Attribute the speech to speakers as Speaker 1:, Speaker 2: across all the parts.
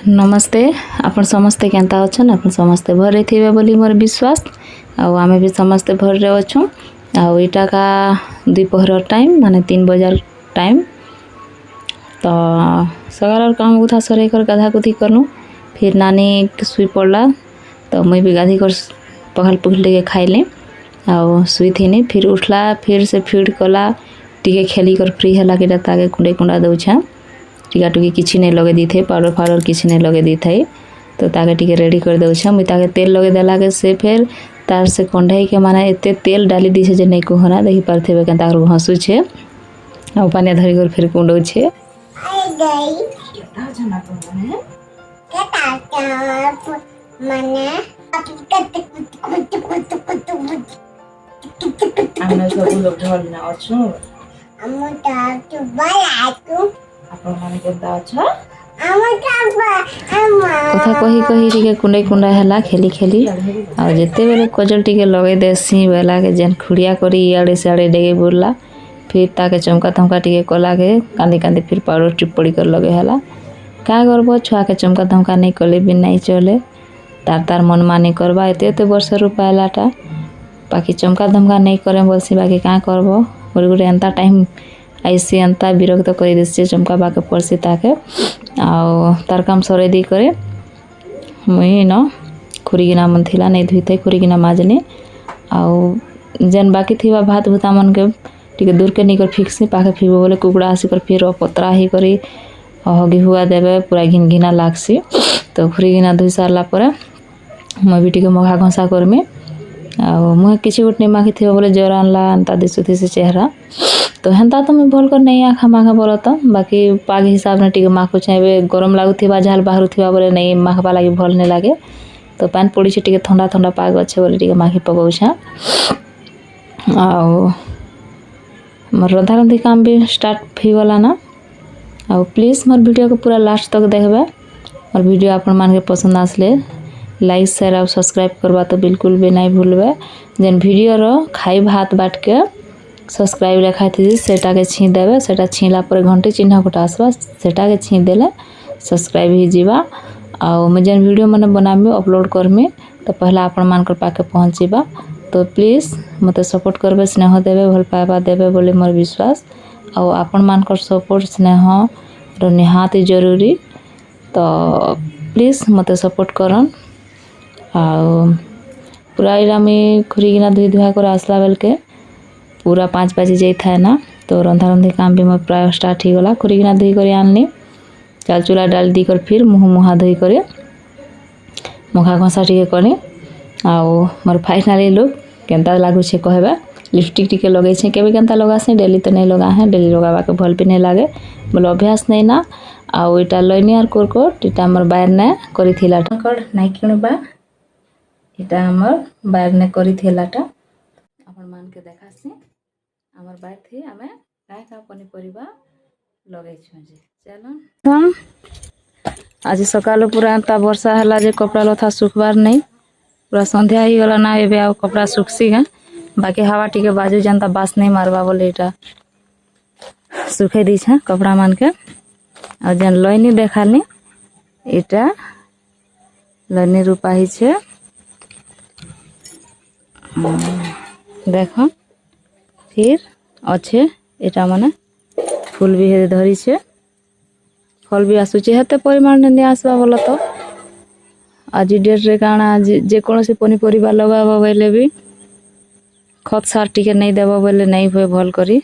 Speaker 1: नमस्ते आपण समस्ते केंता अछन आपण समस्ते भरे थिबे बोली मोर विश्वास आमे भी समस्ते भर रे अछु इटा का दोपहर टाइम माने 3 बजार टाइम तो सगार काम उठा सरे कर गाधा गुधी करनु फिर नानी सुई पड़ला तो मुई भी गाधी कर पखल पुखल के खाइले सुई थीनी फिर उठला फिर से फीड कला टिके खेली कर फ्री हला के ताके कुंडे कुंडा दउछा टीका टुकी किसी नहीं लगे दी थे पाउडर फाउडर किसी नहीं लगे दी थे तो ताके टिके रेडी कर दउछा मुई ताके तेल लगे देला के से फिर तार से कंढाई के माने एते तेल डाली दी छे जे नहीं कहना देखि परथेबे के तार हंसु छे आ पानी धरी कर फिर कुंडो छे आमे सब लोग ढोल ना अछु अमटा तो बाला कथा कही कही टिके कुंडे कुंडा हला खेली खेली आ जेते बेले कजल टिके लगे देसी बेला के जेन खुड़िया करी इयाड़े सियाड़े डेगे बुरला फिर ताके चमका धमका टिके कला के कांदी कांदी फिर पाउडर टिप पड़ी कर लगे हला का करबो छुआ के चमका धमका नहीं कले भी नहीं चले तार तार मन मानी करबा एते एते वर्ष रुपायलाटा बाकी चमका धमका नहीं करे बोलसी बाकी का करबो गोरे गोरे एंता टाइम ऐसे अंता विरक्त कर देसी चमका बाके पड़सी ताके तार काम सरे दी करे मुई न खुरीगिना मन थिला नहीं धुईते खुरीगिना माजनी जेन बाकी थिबा भात भूता मन के टिके दूर के निकर फिक्सी पाखे फिरबो बोले कुकुड़ा आसी कर फिर पतरा ही करी हगी हुआ देबे पूरा घिन घिना लागसी तो खुरीगिना धुई सारला परे मुई भी टिके मघा घसा करमी मुहे किसी गोटे माखी थिबा बोले जर आनला अंता दिसुथी से चेहरा तो हेन्ता तो मैं भल कर नहीं आखा माखा बोल तो बाकी पाग हिसाब ने टिके माखु चाहिए गरम लगुवा झाल बाहर थी बोले नहीं माखबा लगे भल नहीं लगे तो पान पड़ी टिके ठंडा ठंडा पाग अच्छे बोले टिके माखी पकाऊछा मोर रंधा रंधी काम भी स्टार्ट हो गला ना प्लीज मोर वीडियो को पूरा लास्ट तक देखबे मोर वीडियो आपण मान के पसंद आसले लाइक शेयर और सब्सक्राइब करवा तो बिल्कुल भी नहीं भूलबे जेन वीडियो रो खाई भात बाट के सब्सक्राइब लिखाई थी सेटा के छी देबे सेटा छीला पर घंटे चिन्ह गोटा आसबा सेटा के छी देले सब्सक्राइब ही जीवा मैं जेन वीडियो मैंने बनामी अपलोड करमी तो पहला आपण मान कर पाके पहुँचीबा तो प्लीज मते सपोर्ट करबे स्नेह देबे भल पाइबा देबे बोले मोर विश्वास आपण मान कर सपोर्ट स्नेह रो निहाती जरूरी तो प्लीज मते सपोर्ट करन पूरा इरा में खुरीगिना धुई धुआ कर आसला बेल के पूरा 5 बजे जाई था ना तो रंधा रंधी काम भी मोर प्राय स्टार्ट हो गला खुरीगिना धुई कर आनली चाल चूल्हा डाल दी कर फिर मुँह मुहा धुई कर मुखा घसा टिके करी मोर फाइनाली लुक केंता लागुछे कहबा लिपस्टिक टिके लगे छे केबे केंता लगासे डेली तो नहीं लगा है डेली लगाबा के भल भी नहीं लागे बोले अभ्यास नहीं ना इटा लइनी आर कोरकोट इटा हमर बाहर ने करी थिला टकर नहीं किनबा इटा हमर बाहर ने करी थिलाटा अपन मान के देखासी हमर बाहर थी हमें काय का पनीपरिबा लगे छे चलो आज सकाल पूरा अंता वर्षा हला जे कपड़ा लथा सुखबार नहीं पूरा संध्या ही गला ना एबे आ कपड़ा सुखसी है बाकी हवा टिके बाजू जनता बास नहीं मारबा बोले इटा सुखे दी छे कपड़ा मान के और जन लइनी देखाली इटा लइनी रूपा ही छे देखो फिर अच्छे इटा माने फूल भी धरी छे फल भी आसुचे हेते परिमाण नहीं आसबा बोला तो आज डेट रे काना जे कौन से पनीपरिबा लगाबो बोले भी खत सार टिके नहीं देबो बोले नहीं हुए भल करी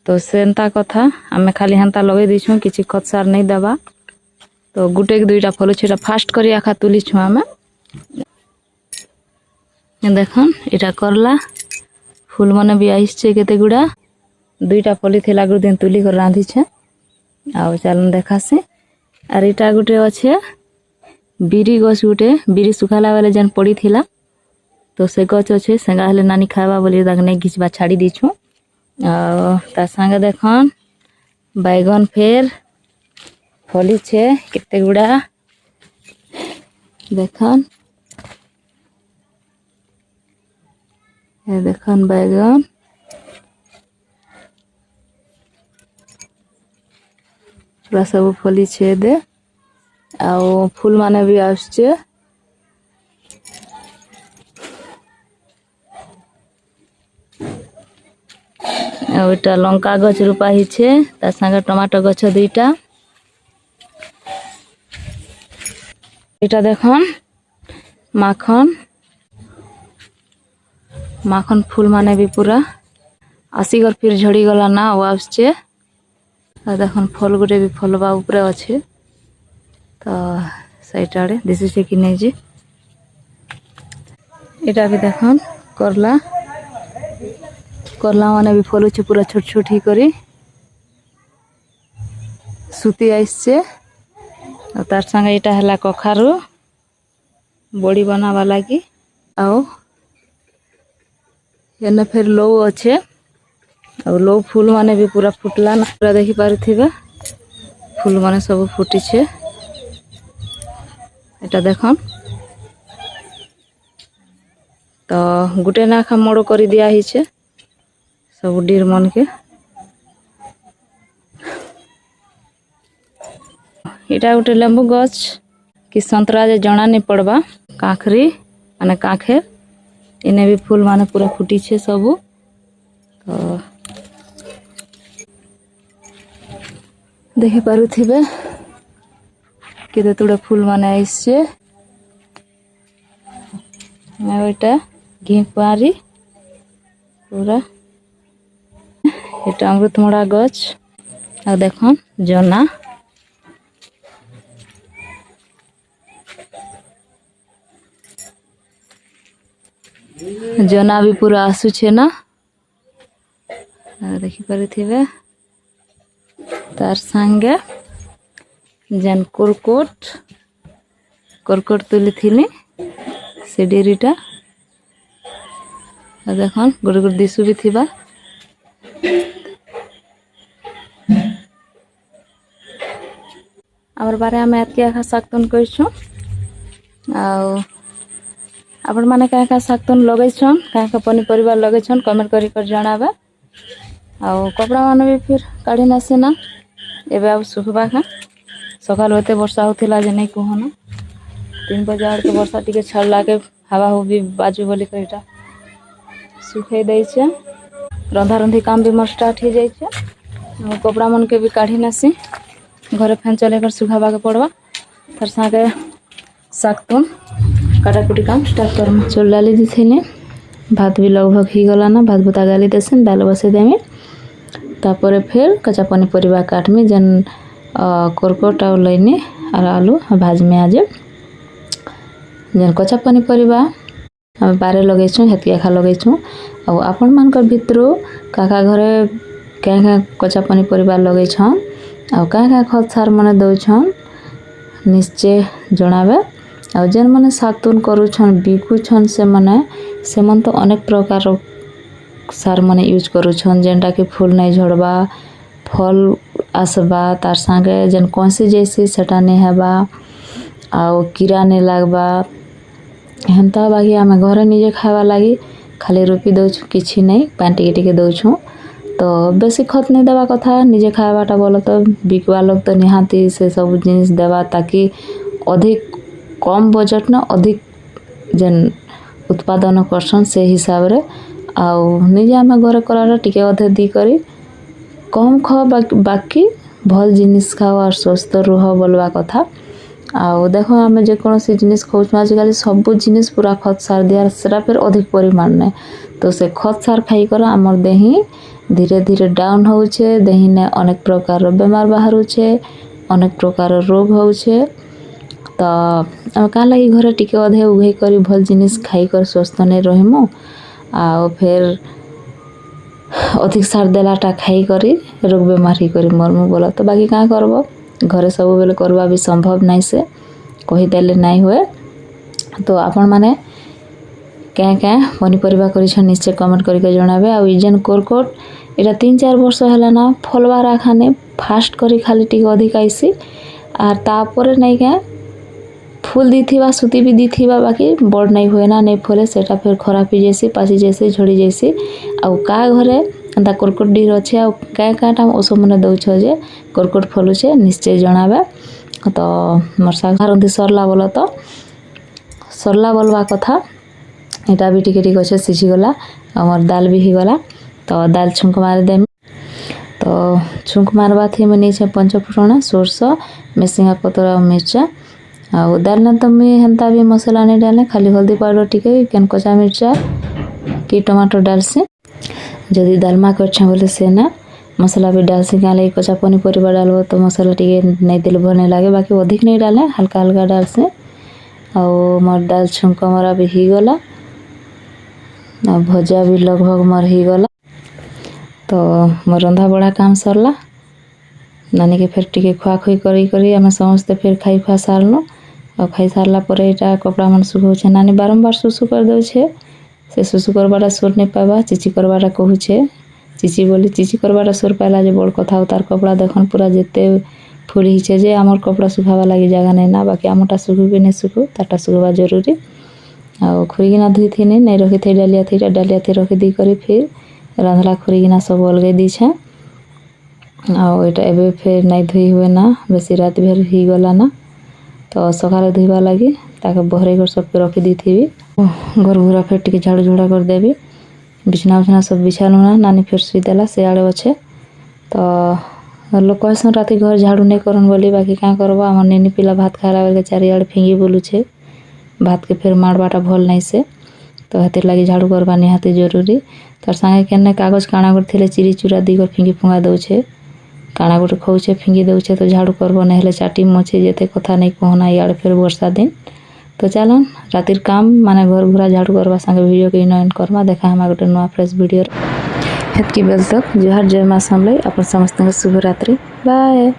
Speaker 1: तो सेंता कथा आमे खाली हेंता लगे दिछु किछि खत सार नहीं देबा तो गुटे के दुईटा फल छेटा फास्ट करी आखा तुली छु आमे देखन इटा करला फूल मन भी आइछे केते गुड़ा दुईटा फली थिला गुड़ दिन तुली कर रांधी छे चलन देखासे आर इटा गुटे अच्छे बिरी गछ गुटे बिरी सुखाला वाले जन पड़ी थिला तो से गछ अच्छे सेंगा हेले नानी खावा बोली ताक नहीं घिचबा छाड़ी दीछु तार संगे देखन बैगन फेर फली छे केते गुड़ा देखन देखन बैगन पूरा सब फली छेदे ଆଉ ଫୁଲ ମାନେ ବି ଆସୁଛେ। ଆଉ ଏଟା ଲଙ୍କା ଗଛ ରୂପା ହେଇଛେ, ତା ସାଙ୍ଗେ ଟମାଟୋ ଗଛ ଦୁଇଟା। এটা দেখুন মাখন ফুল মানে भी पूरा ଆସିଗର ଫିर ଝଡ଼ି ଗଲା ନା ଆଉ ଆସୁଛେ। ଆଉ ଦେଖୁন ଫল ଗୋଟେ ବି ଫଲବା ଉପରେ ଅଛି, ତ ସେଇଟା ଆଡ଼େ ଦିଶୁଛେ କି ନାଇଁ ଯେ। এটা ବି ଦେଖୁন କରଲା ମାନେ ବି ଫଲୁଛେ ପୁରା ଛୋଟ ଛୋଟ ହେଇକରି ସୁତି ଆଇସছে। ଆଉ ତାର ସାଙ୍ଗେ ଏଇଟା ହେଲା କଖାରୁ ବଡ଼ି ବନାବା ଲାଗି। ଆଉ ଏନେ ଫେର ଲଉ ଅଛେ, ଆଉ ଲଉ ଫୁଲ ମାନେ ବି पूरा फुटला ना, पूरा देखि पारुथिबे फुल माने सब फुटिछे। এটা দেখুন तो गुटे नाखा मोड़ कर दिया हिचे सब डीर मन के। इटा गोटे लेंबू गछ कि संतरा जे जना नहीं पड़वा, काखरी माने काखेर इने भी फूल माने पूरा फुटी छे सबू। तो देखि पारुथिबे केते तुड़े फूल माने आइछे। एटा घिपारी पूरा एटा अमृतमड़ा गछ। आ देखन जना जना भी पूरा आसुछे ना, देखि पारुथिबे। तार संगे जेन कुरकुट तुली थिली से डेरीटा देखन गोटे गोटे दिशु भी थिबा। आमर बारे आम एतके आखा शागतन करछुं। आपण माने क्या क्या शागतन लगैछन, क्या क्या पनीपरिया लगैछन कमेंट करी कर जणाबे। आउ कपड़ा माने भी फिर काढ़ी नासे ना, एबे अब सुखबा का सकाल होते वर्षा होतिला जे नहीं कहना 3 बजे आड़ के वर्षा टिके छड़ला के हवा हो भी बाजू बोली कईटा सुखई दै छे। रंधा रंधी काम भी मोर स्टार्ट हो जाइछे। कपड़ा मन के भी काढ़ी नासी, घरे फैन चले कर सुखाबा के पड़वा। तार सागे शागतन काटाकुटी काम स्टार्ट करम। चुल डाली दिथिने भात भी लगभग ही गला ना, भात बुता गाली देसन दाल बसे देमी। तापरे फिर कच्चा पनीपरिया काटमी जेन कोरकोट आ लैनी और आलू भाजमी। आज जेन कच्चा पनीपरिया हम बारे लगैछुं हेती एखा लगैछुं। आ आपण मानकर भितरु काका घरे क्या क्या कच्चा पनीपरिया लगैछन आ क्या क्या खत सार माने दउछन निश्चय जणाबे। आ जेन माने शागतुन करूछन बिकुछन से मन तो अनेक प्रकार सार माने यूज करूछन, जेनटा कि फूल नहीं झड़बा, फल आसबा, तार संगे जेन कौनसी जैसी सेटा नहीं हेबा, आउ कीड़ा नहीं लागबा हेंता। बाकी आमे घरे निजे खावा लगी खाली रोपी दउछु, किछि नहीं पानी टिके टिके दउछु। तो बेसी खत नहीं देवा कथा, निजे खावाटा बोलो तो बिकवा लोग तो निहाती से सब जिनिस देवा ताकि अधिक कम बजट ना अधिक जेन उत्पादन करसन से हिसाब रे। आउ निजे आमे घरे कराटा टिके अधे दी करी कम ख बाकी भल जिनिस खाओ और स्वस्थ रुह बोलवा कथा। आउ देखो आमे जे कोनोसी जिनिस खाउछु आजिकाली सब जिनिस पूरा खत सार दियार सेटा फिर अधिक परिमाण ने, तो से खत सार खाई कर आमर देही धीरे धीरे डाउन होउछे। देही ने अनेक प्रकार बेमार बाहरुछे, अनेक प्रकार रोग होउछे। तो आमे का लगी घरे टिके अधे उघे करी भल जिनिस खाई कर स्वस्थ ने रहिमु। आउ फिर अधिक सार देलाटा खाई करी रोग बेमार ही करी मरमु बोला तो बाकी क्या करबो, घरे सब बेले करवा भी संभव नहीं से कही देले नहीं हुए। तो आपण माने क्या क्या पनीपरिया करिछन निश्चय कमेंट करके जणाबे। आ जेन कोरकोट एटा 3-4 वर्ष हैला ना फलवा राखाने फास्ट करी खाली टिके अधिक आइसी आर तापरे नहीं क्या फूल दीथिबा सुती भी दीथिबा बाकी बड़ नहीं हुए ना, नहीं फले सेटा फिर खराब ही जैसी पासी जैसी झड़ी जैसी। आउ का घरे एंता कोरकोट डीर अच्छे आ क्या काटा ओसो मने दउछ जे कोरकोट फलुछे निश्चय जणाबे। तो मोर शाग रंधी सरला बोल तो सरला बोलवा कथा यहाँ भी टिके टिके अच्छे सिझीगला मोर दाल भी होगला तो दाल छुंक मारिदेमी तो छुंक मारवा थी मुझे पंचफुटण सोरस मेसिंगा पतर और मिर्चा आ दाल ना तो मुझे हेन्ता भी मसला नहीं डाले खाली हल्दी पाउडर टिके केन कचा मिर्चा कि टमाटर डालसी जदि दालमा कर बोले से ना मसला भी डालसी क्या लगे कचा पनीपरिया डालो तो मसला टिके नहीं दिल भल नहीं लगे बाकी अधिक नहीं डाले हल्का हल्का डालसी और मोर दाल छुंक मरा भी होगला भजा भी लगभग मोर होगला तो मोर रंधा बड़ा काम सरला नानी के फिर टिके खुआखुई करी आम समस्ते फिर खाई खुआ सारलु और खाई सारला पर यहाँ कपड़ा मन सुखौछे नानी बारंबार सुसु कर दौछे से सुसु करवाटा सुर नहीं पावा चिची करवाटा कहूछे चिची बोली चिची करवाटा सुर पाला जे बड़ कथा तार कपड़ा देखन पूरा जिते फुल हिचे जे आमर कपड़ा सुखावा लगी जगह नहीं ना बाकी आमटा सुखू कि नहीं सुखू तारटा सुखवा जरूरी आ खुरीगिना धुई थी नहीं रखी थी डालिया थी रखी दी करी फिर रांधला खुरीगिना सब अलगे दीछे आटा एवं फिर नहीं धुई हुए ना बेसी रात भर ही गला ना तो सकाले धुईवा लगी ताके बहरे घर सबके रखी दी थी घर घूरा फिर टिके झाड़ू झुड़ा कर देवी बिछना उछना सब बिछालू ना नानी फिर सुईदेला से आड़े अच्छे तो लोग कहसन राति घर झाड़ू नहीं करन बोली बाकी क्या करब आम नेनी पिला भात खाला बेल चारिआड़े फिंगी बोलुछे भात के फिर मारवाटा भल नहीं से तो हाथी लगी झाड़ू करवा निहाती जरूरी तार संगे केने कागज काଣା गोटे थे चिरी चूरा दी फिंगी फुंगा दौछे काଣା गोटे खौचे फिंगी दौछे तो झाड़ू करब नहीं चाटी मछे जेते कथा नहीं कहना इे फिर वर्षा दिन तो चलन रातिर काम माने घर घुरा झाड़ू करवा संगे वीडियो के इनएंड करमा देखा हम गोटे नुआ फ्रेश वीडियो हेतकी बेल तक जोहार जय माँ समलाई अपन समस्त शुभ रात्रि बाय।